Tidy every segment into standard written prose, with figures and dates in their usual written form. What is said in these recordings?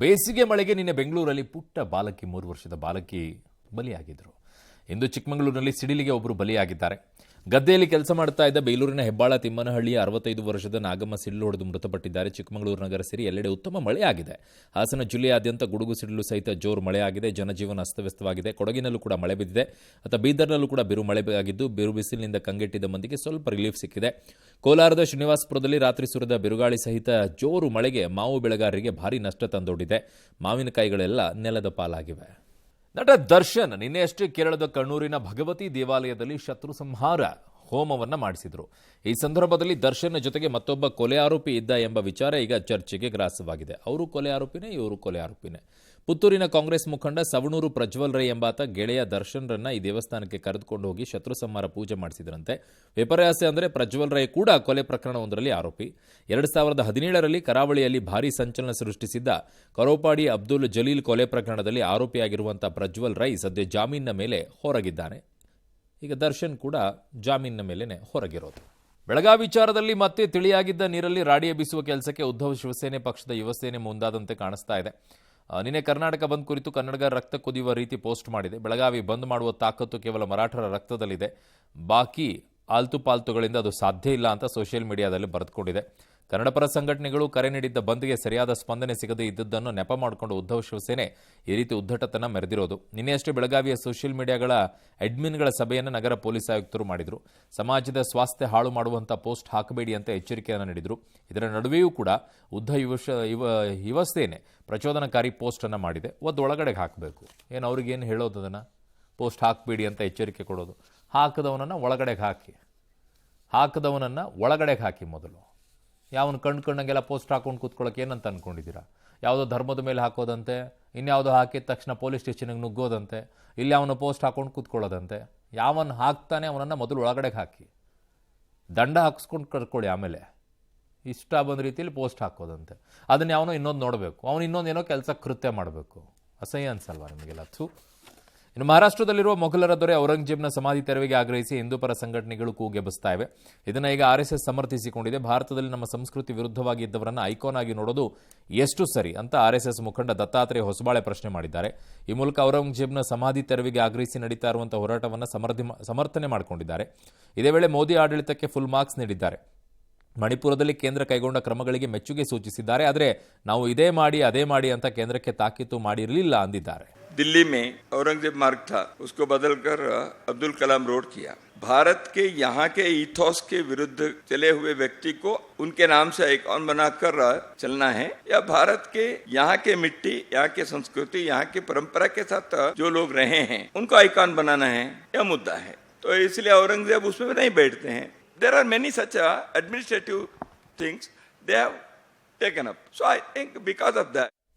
ಬೇಸಿಗೆ ಮಳೆಗೆ ನಿನ್ನೆ ಬೆಂಗಳೂರಲ್ಲಿ ಪುಟ್ಟ ಬಾಲಕಿ 3 ವರ್ಷದ ಬಾಲಕಿ ಬಲಿಯಾಗಿದ್ದರು. ಇಂದು ಚಿಕ್ಕಮಗಳೂರಿನಲ್ಲಿ ಸಿಡಿಲಿಗೆ ಒಬ್ಬರು ಬಲಿಯಾಗಿದ್ದಾರೆ. ಗದ್ದೆಯಲ್ಲಿ ಕೆಲಸ ಮಾಡ್ತಾ ಇದ್ದ ಬೇಲೂರಿನ ಹೆಬ್ಬಾಳ ತಿಮ್ಮನಹಳ್ಳಿಯ 65 ವರ್ಷದ ನಾಗಮ್ಮ ಸಿಡಿಲು ಹೊಡೆದು ಮೃತಪಟ್ಟಿದ್ದಾರೆ. ಚಿಕ್ಕಮಗಳೂರು ನಗರ ಸೇರಿ ಎಲ್ಲೆಡೆ ಉತ್ತಮ ಮಳೆಯಾಗಿದೆ. ಹಾಸನ ಜಿಲ್ಲೆಯಾದ್ಯಂತ ಗುಡುಗು ಸಿಡಿಲು ಸಹಿತ ಜೋರು ಮಳೆಯಾಗಿದೆ. ಜನಜೀವನ ಅಸ್ತವ್ಯಸ್ತವಾಗಿದೆ. ಕೊಡಗಿನಲ್ಲೂ ಕೂಡ ಮಳೆ ಬಿದ್ದಿದೆ. ಬೀದರ್ನಲ್ಲೂ ಕೂಡ ಬಿರು ಮಳೆ ಆಗಿದ್ದು ಬಿರು ಬಿಸಿಲಿನಿಂದ ಕಂಗೆಟ್ಟಿದ್ದ ಮಂದಿಗೆ ಸ್ವಲ್ಪ ರಿಲೀಫ್ ಸಿಕ್ಕಿದೆ. ಕೋಲಾರದ ಶ್ರೀನಿವಾಸಪುರದಲ್ಲಿ ರಾತ್ರಿ ಸುರಿದ ಬಿರುಗಾಳಿ ಸಹಿತ ಜೋರು ಮಳೆಗೆ ಮಾವು ಬೆಳೆಗಾರರಿಗೆ ಭಾರಿ ನಷ್ಟ ತಂದೊಡ್ಡಿದೆ. ಮಾವಿನಕಾಯಿಗಳೆಲ್ಲ ನೆಲದ ಪಾಲಾಗಿವೆ. ನಟ ದರ್ಶನ್ ನಿನ್ನೆಯಷ್ಟೇ ಕೇರಳದ ಕಣ್ಣೂರಿನ ಭಗವತಿ ದೇವಾಲಯದಲ್ಲಿ ಶತ್ರು ಸಂಹಾರ ಹೋಮವನ್ನ ಮಾಡಿಸಿದ್ರು. ಈ ಸಂದರ್ಭದಲ್ಲಿ ದರ್ಶನ್ ಜೊತೆಗೆ ಮತ್ತೊಬ್ಬ ಕೊಲೆ ಆರೋಪಿ ಇದ್ದ ಎಂಬ ವಿಚಾರ ಈಗ ಚರ್ಚೆಗೆ ಗ್ರಾಸವಾಗಿದೆ. ಅವರು ಕೊಲೆ ಆರೋಪಿನೇ, ಇವರು ಕೊಲೆ ಆರೋಪಿನೇ. ಪುತ್ತೂರಿನ ಕಾಂಗ್ರೆಸ್ ಮುಖಂಡ ಸವಣೂರು ಪ್ರಜ್ವಲ್ ರೈ ಎಂಬಾತ ಗೆಳೆಯ ದರ್ಶನ್ರನ್ನ ಈ ದೇವಸ್ಥಾನಕ್ಕೆ ಕರೆದುಕೊಂಡು ಹೋಗಿ ಶತ್ರು ಸಂಹಾರ ಪೂಜೆ ಮಾಡಿಸಿದ್ರಂತೆ. ವಿಪರ್ಯಾಸ ಅಂದರೆ ಪ್ರಜ್ವಲ್ ರೈ ಕೂಡ ಕೊಲೆ ಪ್ರಕರಣವೊಂದರಲ್ಲಿ ಆರೋಪಿ. 2017ರಲ್ಲಿ ಕರಾವಳಿಯಲ್ಲಿ ಭಾರೀ ಸಂಚಲನ ಸೃಷ್ಟಿಸಿದ್ದ ಕರೋಪಾಡಿ ಅಬ್ದುಲ್ ಜಲೀಲ್ ಕೊಲೆ ಪ್ರಕರಣದಲ್ಲಿ ಆರೋಪಿಯಾಗಿರುವಂತಹ ಪ್ರಜ್ವಲ್ ರೈ ಸದ್ಯ ಜಾಮೀನಿನ ಮೇಲೆ ಹೊರಗಿದ್ದಾನೆ. ಈಗ ದರ್ಶನ್ ಕೂಡ ಜಾಮೀನಿನ ಮೇಲೆನೆ ಹೊರಗಿರೋದು. ಬೆಳಗಾವಿ ವಿಚಾರದಲ್ಲಿ ಮತ್ತೆ ತಿಳಿಯಾಗಿದ್ದ ನೀರಲ್ಲಿ ರಾಡಿ ಎಬ್ಬಿಸುವ ಕೆಲಸಕ್ಕೆ ಉದ್ಧವ್ ಶಿವಸೇನೆ ಪಕ್ಷದ ಯುವಸೇನೆ ಮುಂದಾದಂತೆ ಕಾಣಿಸ್ತಾ ಇದೆ. ನಿನ್ನೆ ಕರ್ನಾಟಕ ಬಂದ್ ಕುರಿತು ಕನ್ನಡಿಗರ ರಕ್ತ ಕುದಿಯುವ ರೀತಿ ಪೋಸ್ಟ್ ಮಾಡಿದೆ. ಬೆಳಗಾವಿ ಬಂದ್ ಮಾಡುವ ತಾಕತ್ತು ಕೇವಲ ಮರಾಠರ ರಕ್ತದಲ್ಲಿದೆ, ಬಾಕಿ ಆಲ್ತು ಪಾಲ್ತುಗಳಿಂದ ಅದು ಸಾಧ್ಯ ಇಲ್ಲ ಅಂತ ಸೋಷಿಯಲ್ ಮೀಡಿಯಾದಲ್ಲಿ ಬರೆದುಕೊಂಡಿದೆ. ಕನ್ನಡ ಪರ ಸಂಘಟನೆಗಳು ಕರೆ ನೀಡಿದ್ದ ಬಂದ್ಗೆ ಸರಿಯಾದ ಸ್ಪಂದನೆ ಸಿಗದೇ ಇದ್ದದ್ದನ್ನು ನೆಪ ಮಾಡಿಕೊಂಡು ಉದ್ಧವ್ ಶಿವಸೇನೆ ಈ ರೀತಿ ಉದ್ದಟತನ ಮೆರೆದಿರೋದು. ನಿನ್ನೆಯಷ್ಟೇ ಬೆಳಗಾವಿಯ ಸೋಷಿಯಲ್ ಮೀಡಿಯಾಗಳ ಅಡ್ಮಿನ್ಗಳ ಸಭೆಯನ್ನು ನಗರ ಪೊಲೀಸ್ ಆಯುಕ್ತರು ಮಾಡಿದರು. ಸಮಾಜದ ಸ್ವಾಸ್ಥ್ಯ ಹಾಳು ಮಾಡುವಂಥ ಪೋಸ್ಟ್ ಹಾಕಬೇಡಿ ಅಂತ ಎಚ್ಚರಿಕೆಯನ್ನು ನೀಡಿದರು. ಇದರ ನಡುವೆಯೂ ಕೂಡ ಯುವಸೇನೆ ಪ್ರಚೋದನಕಾರಿ ಪೋಸ್ಟ್ ಅನ್ನು ಮಾಡಿದೆ. ಒಳಗಡೆಗೆ ಹಾಕಬೇಕು. ಏನು ಅವ್ರಿಗೇನು ಹೇಳೋದು, ಅದನ್ನು ಪೋಸ್ಟ್ ಹಾಕಬೇಡಿ ಅಂತ ಎಚ್ಚರಿಕೆ ಕೊಡೋದು. ಹಾಕದವನನ್ನು ಒಳಗಡೆಗೆ ಹಾಕಿ ಮೊದಲು. ಯಾವನು ಕಂಡ್ಕೊಂಡಂಗೆಲ್ಲ ಪೋಸ್ಟ್ ಹಾಕೊಂಡು ಕೂತ್ಕೊಳ್ಳೋಕೆ ಏನಂತ ಅಂದ್ಕೊಂಡಿದ್ದೀರಾ? ಯಾವುದೋ ಧರ್ಮದ ಮೇಲೆ ಹಾಕೋದಂತೆ, ಇನ್ಯಾವುದೋ ಹಾಕಿದ ತಕ್ಷಣ ಪೊಲೀಸ್ ಸ್ಟೇಷನ್ಗೆ ನುಗ್ಗೋದಂತೆ, ಇಲ್ಲಿ ಅವನು ಪೋಸ್ಟ್ ಹಾಕೊಂಡು ಕೂತ್ಕೊಳ್ಳೋದಂತೆ. ಯಾವನು ಹಾಕ್ತಾನೆ ಅವನನ್ನು ಮೊದಲು ಒಳಗಡೆಗೆ ಹಾಕಿ, ದಂಡ ಹಾಕಿಸ್ಕೊಂಡು ಕರ್ಕೊಳ್ಳಿ. ಆಮೇಲೆ ಇಷ್ಟ ಬಂದ ರೀತಿಯಲ್ಲಿ ಪೋಸ್ಟ್ ಹಾಕೋದಂತೆ. ಅದನ್ನು ಯಾವನೋ ಇನ್ನೊಂದು ನೋಡಬೇಕು, ಅವನು ಇನ್ನೊಂದೇನೋ ಕೆಲಸ ಕೃತ್ಯ ಮಾಡಬೇಕು. ಅಸಹ್ಯ ಅನ್ಸಲ್ವಾ ನಿಮಗೆಲ್ಲ? ಇನ್ನು ಮಹಾರಾಷ್ಟ್ರದಲ್ಲಿರುವ ಮೊಘಲರ ದೊರೆ ಔರಂಗಜೇಬ್ನ ಸಮಾಧಿ ತೆರವಿಗೆ ಆಗ್ರಹಿಸಿ ಹಿಂದೂಪರ ಸಂಘಟನೆಗಳು ಕೂಗೆಬ್ಬಿಸ್ತಾ ಇವೆ. ಇದನ್ನು ಈಗ ಆರ್ಎಸ್ಎಸ್ ಸಮರ್ಥಿಸಿಕೊಂಡಿದೆ. ಭಾರತದಲ್ಲಿ ನಮ್ಮ ಸಂಸ್ಕೃತಿ ವಿರುದ್ಧವಾಗಿ ಇದ್ದವರನ್ನು ಐಕಾನ್ ಆಗಿ ನೋಡೋದು ಎಷ್ಟು ಸರಿ ಅಂತ ಆರ್ಎಸ್ಎಸ್ ಮುಖಂಡ ದತ್ತಾತ್ರೇಯ ಹೊಸಬಾಳೆ ಪ್ರಶ್ನೆ ಮಾಡಿದ್ದಾರೆ. ಈ ಮೂಲಕ ಔರಂಗಜೇಬ್ನ ಸಮಾಧಿ ತೆರವಿಗೆ ಆಗ್ರಹಿಸಿ ನಡೀತಾ ಇರುವಂತಹ ಹೋರಾಟವನ್ನು ಸಮರ್ಥನೆ ಮಾಡಿಕೊಂಡಿದ್ದಾರೆ. ಇದೇ ವೇಳೆ ಮೋದಿ ಆಡಳಿತಕ್ಕೆ ಫುಲ್ ಮಾರ್ಕ್ಸ್ ನೀಡಿದ್ದಾರೆ. ಮಣಿಪುರದಲ್ಲಿ ಕೇಂದ್ರ ಕೈಗೊಂಡ ಕ್ರಮಗಳಿಗೆ ಮೆಚ್ಚುಗೆ ಸೂಚಿಸಿದ್ದಾರೆ. ಆದರೆ ನಾವು ಇದೇ ಮಾಡಿ ಅದೇ ಮಾಡಿ ಅಂತ ಕೇಂದ್ರಕ್ಕೆ ತಾಕೀತು ಮಾಡಿರಲಿಲ್ಲ ಅಂದಿದ್ದಾರೆ. दिल्ली में औरंगजेब मार्ग था, उसको बदलकर अब्दुल कलाम रोड किया. भारत के यहाँ के इथोस के विरुद्ध चले हुए व्यक्ति को उनके नाम से आइकॉन बनाकर चलना है, या भारत के यहाँ के मिट्टी, यहाँ के संस्कृति, यहाँ की परंपरा के साथ जो लोग रहे हैं उनको आइकॉन बनाना है, यह मुद्दा है. तो इसलिए औरंगजेब उसमें नहीं बैठते हैं. There are many such administrative things they have taken up. So I think because of that.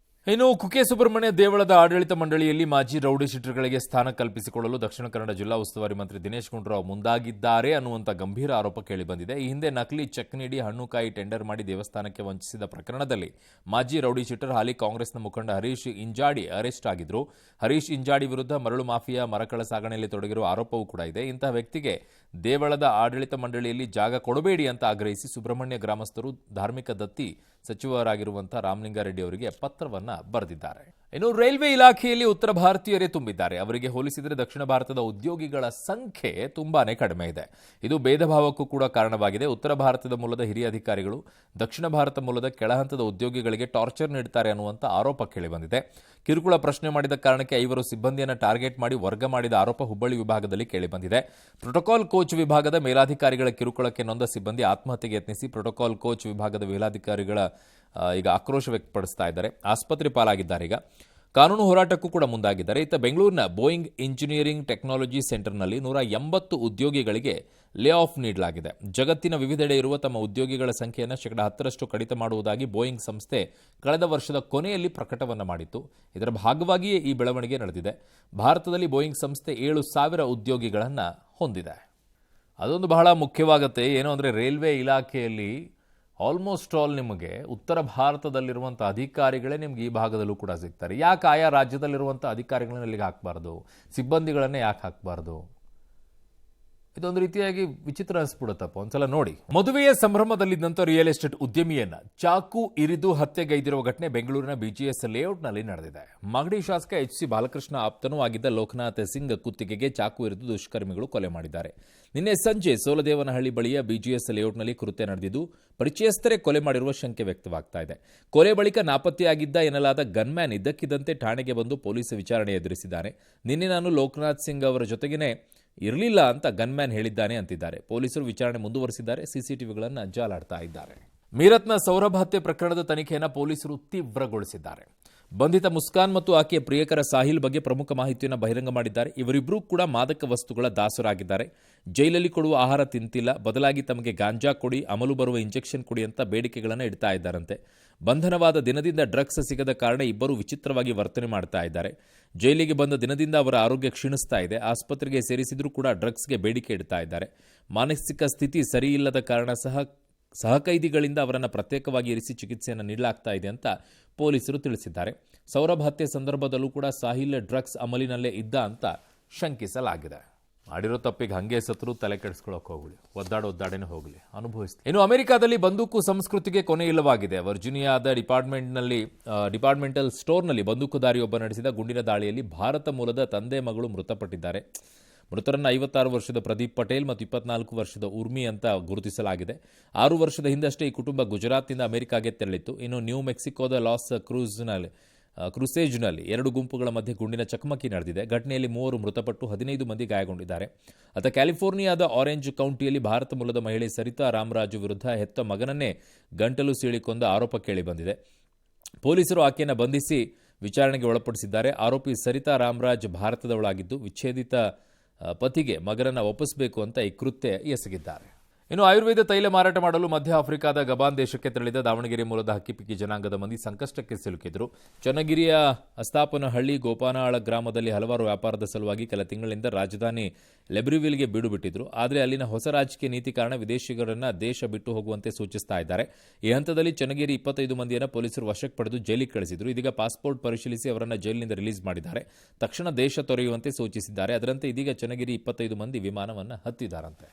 ಇನ್ನು ಕುಕ್ಕೆ ಸುಬ್ರಹ್ಮಣ್ಯ ದೇವಳದ ಆಡಳಿತ ಮಂಡಳಿಯಲ್ಲಿ ಮಾಜಿ ರೌಡಿ ಶೀಟರ್ಗಳಿಗೆ ಸ್ಥಾನ ಕಲ್ಪಿಸಿಕೊಳ್ಳಲು ದಕ್ಷಿಣ ಕನ್ನಡ ಜಿಲ್ಲಾ ಉಸ್ತುವಾರಿ ಮಂತ್ರಿ ದಿನೇಶ್ ಗುಂಡೂರಾವ್ ಮುಂದಾಗಿದ್ದಾರೆ ಅನ್ನುವಂಥ ಗಂಭೀರ ಆರೋಪ ಕೇಳಿಬಂದಿದೆ. ಈ ಹಿಂದೆ ನಕಲಿ ಚೆಕ್ ನೀಡಿ ಹಣ್ಣುಕಾಯಿ ಟೆಂಡರ್ ಮಾಡಿ ದೇವಸ್ಥಾನಕ್ಕೆ ವಂಚಿಸಿದ ಪ್ರಕರಣದಲ್ಲಿ ಮಾಜಿ ರೌಡಿ ಶೀಟರ್ ಹಾಲಿ ಕಾಂಗ್ರೆಸ್ನ ಮುಖಂಡ ಹರೀಶ್ ಇಂಜಾಡಿ ಅರೆಸ್ಟ್ ಆಗಿದ್ರು. ಹರೀಶ್ ಇಂಜಾಡಿ ವಿರುದ್ಧ ಮರಳು ಮಾಫಿಯಾ, ಮರಕಳ ಸಾಗಣೆಯಲ್ಲಿ ತೊಡಗಿರುವ ಆರೋಪವೂ ಕೂಡ ಇದೆ. ಇಂತಹ ವ್ಯಕ್ತಿಗೆ ದೇವಳದ ಆಡಳಿತ ಮಂಡಳಿಯಲ್ಲಿ ಜಾಗ ಕೊಡಬೇಡಿ ಅಂತ ಆಗ್ರಹಿಸಿ ಸುಬ್ರಹ್ಮಣ್ಯ ಗ್ರಾಮಸ್ಥರು ಧಾರ್ಮಿಕ ದತ್ತಿ ಸಚಿವರಾಗಿರುವಂತಹ ರಾಮಲಿಂಗಾರೆಡ್ಡಿ ಅವರಿಗೆ ಪತ್ರವನ್ನ ಬರೆದಿದ್ದಾರೆ. ಇನ್ನು ರೈಲ್ವೆ ಇಲಾಖೆಯಲ್ಲಿ ಉತ್ತರ ಭಾರತೀಯರೇ ತುಂಬಿದ್ದಾರೆ. ಅವರಿಗೆ ಹೋಲಿಸಿದರೆ ದಕ್ಷಿಣ ಭಾರತದ ಉದ್ಯೋಗಿಗಳ ಸಂಖ್ಯೆ ತುಂಬಾನೇ ಕಡಿಮೆ ಇದೆ. ಇದು ಭೇದ ಭಾವಕ್ಕೂ ಕೂಡ ಕಾರಣವಾಗಿದೆ. ಉತ್ತರ ಭಾರತದ ಮೂಲದ ಹಿರಿಯ ಅಧಿಕಾರಿಗಳು ದಕ್ಷಿಣ ಭಾರತ ಮೂಲದ ಕೆಳಹಂತದ ಉದ್ಯೋಗಿಗಳಿಗೆ ಟಾರ್ಚರ್ ನೀಡುತ್ತಾರೆ ಅನ್ನುವಂಥ ಆರೋಪ ಕೇಳಿಬಂದಿದೆ. ಕಿರುಕುಳ ಪ್ರಶ್ನೆ ಮಾಡಿದ ಕಾರಣಕ್ಕೆ 5 ಸಿಬ್ಬಂದಿಯನ್ನು ಟಾರ್ಗೆಟ್ ಮಾಡಿ ವರ್ಗ ಮಾಡಿದ ಆರೋಪ ಹುಬ್ಬಳ್ಳಿ ವಿಭಾಗದಲ್ಲಿ ಕೇಳಿಬಂದಿದೆ. ಪ್ರೋಟೋಕಾಲ್ ಕೋಚ್ ವಿಭಾಗದ ಮೇಲಾಧಿಕಾರಿಗಳ ಕಿರುಕುಳಕ್ಕೆ ನೊಂದ ಸಿಬ್ಬಂದಿ ಆತ್ಮಹತ್ಯೆಗೆ ಯತ್ನಿಸಿ ಪ್ರೋಟೋಕಾಲ್ ಕೋಚ್ ವಿಭಾಗದ ಮೇಲಾಧಿಕಾರಿಗಳ ಈಗ ಆಕ್ರೋಶ ವ್ಯಕ್ತಪಡಿಸ್ತಾ ಇದ್ದಾರೆ. ಆಸ್ಪತ್ರೆ ಪಾಲಾಗಿದ್ದಾರೆ. ಈಗ ಕಾನೂನು ಹೋರಾಟಕ್ಕೂ ಕೂಡ ಮುಂದಾಗಿದ್ದಾರೆ. ಇತ್ತ ಬೆಂಗಳೂರಿನ ಬೋಯಿಂಗ್ ಇಂಜಿನಿಯರಿಂಗ್ ಟೆಕ್ನಾಲಜಿ ಸೆಂಟರ್ನಲ್ಲಿ 180 ಉದ್ಯೋಗಿಗಳಿಗೆ ಲೇ ಆಫ್ ನೀಡಲಾಗಿದೆ. ಜಗತ್ತಿನ ವಿವಿಧೆಡೆ ಇರುವ ತಮ್ಮ ಉದ್ಯೋಗಿಗಳ ಸಂಖ್ಯೆಯನ್ನು 10% ಕಡಿತ ಮಾಡುವುದಾಗಿ ಬೋಯಿಂಗ್ ಸಂಸ್ಥೆ ಕಳೆದ ವರ್ಷದ ಕೊನೆಯಲ್ಲಿ ಪ್ರಕಟವನ್ನು ಮಾಡಿತ್ತು. ಇದರ ಭಾಗವಾಗಿಯೇ ಈ ಬೆಳವಣಿಗೆ ನಡೆದಿದೆ. ಭಾರತದಲ್ಲಿ ಬೋಯಿಂಗ್ ಸಂಸ್ಥೆ 7,000 ಉದ್ಯೋಗಿಗಳನ್ನು ಹೊಂದಿದೆ. ಅದೊಂದು ಬಹಳ ಮುಖ್ಯವಾಗುತ್ತೆ. ಏನು ಅಂದರೆ ರೈಲ್ವೆ ಇಲಾಖೆಯಲ್ಲಿ ಆಲ್ಮೋಸ್ಟ್ ಆಲ್ ನಿಮಗೆ ಉತ್ತರ ಭಾರತದಲ್ಲಿರುವಂಥ ಅಧಿಕಾರಿಗಳೇ ನಿಮ್ಗೆ ಈ ಭಾಗದಲ್ಲೂ ಕೂಡ ಸಿಗ್ತಾರೆ. ಯಾಕೆ ಆಯಾ ರಾಜ್ಯದಲ್ಲಿರುವಂಥ ಅಧಿಕಾರಿಗಳನ್ನ ಇಲ್ಲಿಗೆ ಹಾಕಬಾರ್ದು? ಸಿಬ್ಬಂದಿಗಳನ್ನೇ ಯಾಕೆ ಹಾಕಬಾರ್ದು? ಇದೊಂದು ರೀತಿಯಾಗಿ ವಿಚಿತ್ರ ಅನಿಸ್ಬಿಡುತ್ತಪ್ಪ, ಒಂದ್ಸಲ ನೋಡಿ. ಮದುವೆಯ ಸಂಭ್ರಮದಲ್ಲಿದ್ದಂಥ ರಿಯಲ್ ಎಸ್ಟೇಟ್ ಉದ್ಯಮಿಯನ್ನ ಚಾಕು ಇರಿದು ಹತ್ಯೆಗೈದಿರುವ ಘಟನೆ ಬೆಂಗಳೂರಿನ ಬಿಜಿಎಸ್ ಲೇಔಟ್ನಲ್ಲಿ ನಡೆದಿದೆ. ಮಾಗಡಿ ಶಾಸಕ ಎಚ್.ಸಿ. ಬಾಲಕೃಷ್ಣ ಆಪ್ತನೂ ಆಗಿದ್ದ ಲೋಕನಾಥ್ ಸಿಂಗ್ ಕುತ್ತಿಗೆಗೆ ಚಾಕು ಇರಿದು ದುಷ್ಕರ್ಮಿಗಳು ಕೊಲೆ ಮಾಡಿದ್ದಾರೆ. ನಿನ್ನೆ ಸಂಜೆ ಸೋಲದೇವನಹಳ್ಳಿ ಬಳಿಯ ಬಿಜಿಎಸ್ ಲೇಔಟ್ನಲ್ಲಿ ಕೃತ್ಯ ನಡೆದಿದ್ದು, ಪರಿಚಯಸ್ಥರೇ ಕೊಲೆ ಮಾಡಿರುವ ಶಂಕೆ ವ್ಯಕ್ತವಾಗ್ತಾ ಇದೆ. ಕೊಲೆ ಬಳಿಕ ನಾಪತ್ತೆಯಾಗಿದ್ದ ಎನ್ನಲಾದ ಗನ್ಮ್ಯಾನ್ ಇದ್ದಕ್ಕಿದ್ದಂತೆ ಠಾಣೆಗೆ ಬಂದು ಪೊಲೀಸ್ ವಿಚಾರಣೆ ಎದುರಿಸಿದ್ದಾನೆ. ನಿನ್ನೆ ನಾನು ಲೋಕನಾಥ್ ಸಿಂಗ್ ಅವರ ಜೊತೆಗೇನೆ ಇರಲಿಲ್ಲ ಅಂತ ಗನ್ಮ್ಯಾನ್ ಹೇಳಿದ್ದಾನೆ ಅಂತಿದ್ದಾರೆ. ಪೊಲೀಸರು ವಿಚಾರಣೆ ಮುಂದುವರೆಸಿದ್ದಾರೆ. ಸಿಸಿಟಿವಿಗಳನ್ನು ಜಾಲಾಡ್ತಾ ಇದ್ದಾರೆ. ಮೀರತ್ನ ಸೌರಭ್ ಹತ್ಯೆ ಪ್ರಕರಣದ ತನಿಖೆಯನ್ನು ಪೊಲೀಸರು ತೀವ್ರಗೊಳಿಸಿದ್ದಾರೆ. ಬಂಧಿತ ಮುಸ್ಕಾನ್ ಮತ್ತು ಆಕೆಯ ಪ್ರಿಯಕರ ಸಾಹಿಲ್ ಬಗ್ಗೆ ಪ್ರಮುಖ ಮಾಹಿತಿಯನ್ನು ಬಹಿರಂಗ ಮಾಡಿದ್ದಾರೆ. ಇವರಿಬ್ಬರೂ ಕೂಡ ಮಾದಕ ವಸ್ತುಗಳ ದಾಸರಾಗಿದ್ದಾರೆ. ಜೈಲಲ್ಲಿ ಕೊಡುವ ಆಹಾರ ತಿಂತಿಲ್ಲ, ಬದಲಾಗಿ ತಮಗೆ ಗಾಂಜಾ ಕೊಡಿ, ಅಮಲು ಬರುವ ಇಂಜೆಕ್ಷನ್ ಕೊಡಿ ಅಂತ ಬೇಡಿಕೆಗಳನ್ನು ಇಡ್ತಾ ಇದ್ದಾರಂತೆ. ಬಂಧನವಾದ ದಿನದಿಂದ ಡ್ರಗ್ಸ್ ಸಿಗದ ಕಾರಣ ಇಬ್ಬರು ವಿಚಿತ್ರವಾಗಿ ವರ್ತನೆ ಮಾಡ್ತಾ ಇದ್ದಾರೆ. ಜೈಲಿಗೆ ಬಂದ ದಿನದಿಂದ ಅವರ ಆರೋಗ್ಯ ಕ್ಷೀಣಿಸ್ತಾ ಇದೆ. ಆಸ್ಪತ್ರೆಗೆ ಸೇರಿಸಿದ್ರೂ ಕೂಡ ಡ್ರಗ್ಸ್ಗೆ ಬೇಡಿಕೆ ಇಡ್ತಾ ಇದ್ದಾರೆ. ಮಾನಸಿಕ ಸ್ಥಿತಿ ಸರಿಯಿಲ್ಲದ ಕಾರಣ ಸಹಕೈದಿಗಳಿಂದ ಅವರನ್ನು ಪ್ರತ್ಯೇಕವಾಗಿ ಇರಿಸಿ ಚಿಕಿತ್ಸೆಯನ್ನು ನೀಡಲಾಗ್ತಾ ಇದೆ ಅಂತ ಪೊಲೀಸರು ತಿಳಿಸಿದ್ದಾರೆ. ಸೌರಭ್ ಹತ್ಯೆ ಸಂದರ್ಭದಲ್ಲೂ ಕೂಡ ಸಾಹಿಲ್ ಡ್ರಗ್ಸ್ ಅಮಲಿನಲ್ಲೇ ಇದ್ದ ಅಂತ ಶಂಕಿಸಲಾಗಿದೆ. ಮಾಡಿರೋ ತಪ್ಪಿಗೆ ಹಂಗೆ ಸತ್ರು ತಲೆ ಕೆಡಿಸ್ಕೊಳ್ಳೋಕೆ ಹೋಗಲಿ, ಒದ್ದಾಡೇನೆ ಹೋಗಲಿ, ಅನುಭವಿಸ್ತೀವಿ. ಇನ್ನು ಅಮೆರಿಕಾದಲ್ಲಿ ಬಂದೂಕು ಸಂಸ್ಕೃತಿಗೆ ಕೊನೆ ಇಲ್ಲವಾಗಿದೆ. ವರ್ಜಿನಿಯಾದ ಡಿಪಾರ್ಟ್ಮೆಂಟಲ್ ಸ್ಟೋರ್ನಲ್ಲಿ ಬಂದೂಕುದಾರಿಯೊಬ್ಬ ನಡೆಸಿದ ಗುಂಡಿನ ದಾಳಿಯಲ್ಲಿ ಭಾರತ ಮೂಲದ ತಂದೆ ಮಗಳು ಮೃತಪಟ್ಟಿದ್ದಾರೆ. ಮೃತರನ್ನು 56 ವರ್ಷದ ಪ್ರದೀಪ್ ಪಟೇಲ್ ಮತ್ತು 24 ವರ್ಷದ ಉರ್ಮಿ ಅಂತ ಗುರುತಿಸಲಾಗಿದೆ. 6 ವರ್ಷದ ಹಿಂದಷ್ಟೇ ಈ ಕುಟುಂಬ ಗುಜರಾತ್ನಿಂದ ಅಮೆರಿಕಾಗೆ ತೆರಳಿತ್ತು. ಇನ್ನು ನ್ಯೂ ಮೆಕ್ಸಿಕೋದ ಲಾಸ್ ಕ್ರೂಸೇಜ್ನಲ್ಲಿ 2 ಗುಂಪುಗಳ ಮಧ್ಯೆ ಗುಂಡಿನ ಚಕಮಕಿ ನಡೆದಿದೆ. ಘಟನೆಯಲ್ಲಿ 3 ಮೃತಪಟ್ಟು 15 ಮಂದಿ ಗಾಯಗೊಂಡಿದ್ದಾರೆ. ಅತ ಕ್ಯಾಲಿಫೋರ್ನಿಯಾದ ಆರೆಂಜ್ ಕೌಂಟಿಯಲ್ಲಿ ಭಾರತ ಮೂಲದ ಮಹಿಳೆ ಸರಿತಾ ರಾಮರಾಜು ವಿರುದ್ಧ ಹೆತ್ತ ಮಗನನ್ನೇ ಗಂಟಲು ಸೀಳಿಕೊಂಡ ಆರೋಪ ಕೇಳಿಬಂದಿದೆ. ಪೊಲೀಸರು ಆಕೆಯನ್ನು ಬಂಧಿಸಿ ವಿಚಾರಣೆಗೆ ಒಳಪಡಿಸಿದ್ದಾರೆ. ಆರೋಪಿ ಸರಿತಾ ರಾಮರಾಜ್ ಭಾರತದವಳಾಗಿದ್ದು, ವಿಚ್ಛೇದಿತ ಪತಿಗೆ ಮಗನನ್ನು ಒಪ್ಪಿಸಬೇಕು ಅಂತ ಈ ಕೃತ್ಯ ಎಸಗಿದ್ದಾರೆ. ಇನ್ನು ಆಯುರ್ವೇದ ತೈಲ ಮಾರಾಟ ಮಾಡಲು ಮಧ್ಯ ಆಫ್ರಿಕಾದ ಗಬಾನ್ ದೇಶಕ್ಕೆ ತೆರಳಿದ ದಾವಣಗೆರೆ ಮೂಲದ ಹಕ್ಕಿಪಿಕ್ಕಿ ಜನಾಂಗದ ಮಂದಿ ಸಂಕಷ್ಟಕ್ಕೆ ಸಿಲುಕಿದ್ರು. ಚನ್ನಗಿರಿಯ ಅಸ್ತಾಪನಹಳ್ಳಿ ಗೋಪಾನಾಳ ಗ್ರಾಮದಲ್ಲಿ ಹಲವಾರು ವ್ಯಾಪಾರದ ಸಲುವಾಗಿ ಕೆಲ ತಿಂಗಳಿಂದ ರಾಜಧಾನಿ ಲೆಬ್ರಿವಿಲ್ಗೆ ಬೀಡು ಬಿಟ್ಟಿದ್ರು. ಆದರೆ ಅಲ್ಲಿನ ಹೊಸ ರಾಜಕೀಯ ನೀತಿ ಕಾರಣ ವಿದೇಶಿಗರನ್ನ ದೇಶ ಬಿಟ್ಟು ಹೋಗುವಂತೆ ಸೂಚಿಸ್ತಾ ಇದ್ದಾರೆ. ಈ ಹಂತದಲ್ಲಿ ಚನ್ನಗಿರಿ 25 ಮಂದಿಯನ್ನು ಪೊಲೀಸರು ವಶಕ್ಕೆ ಪಡೆದು ಜೈಲಿಗೆ ಕಳಿಸಿದ್ರು. ಇದೀಗ ಪಾಸ್ಪೋರ್ಟ್ ಪರಿಶೀಲಿಸಿ ಅವರನ್ನು ಜೈಲಿನಿಂದ ರಿಲೀಸ್ ಮಾಡಿದ್ದಾರೆ. ತಕ್ಷಣ ದೇಶ ತೊರೆಯುವಂತೆ ಸೂಚಿಸಿದ್ದಾರೆ. ಅದರಂತೆ ಇದೀಗ ಚನ್ನಗಿರಿ 25 ಮಂದಿ ವಿಮಾನವನ್ನು ಹತ್ತಿದ್ದಾರಂತೆ.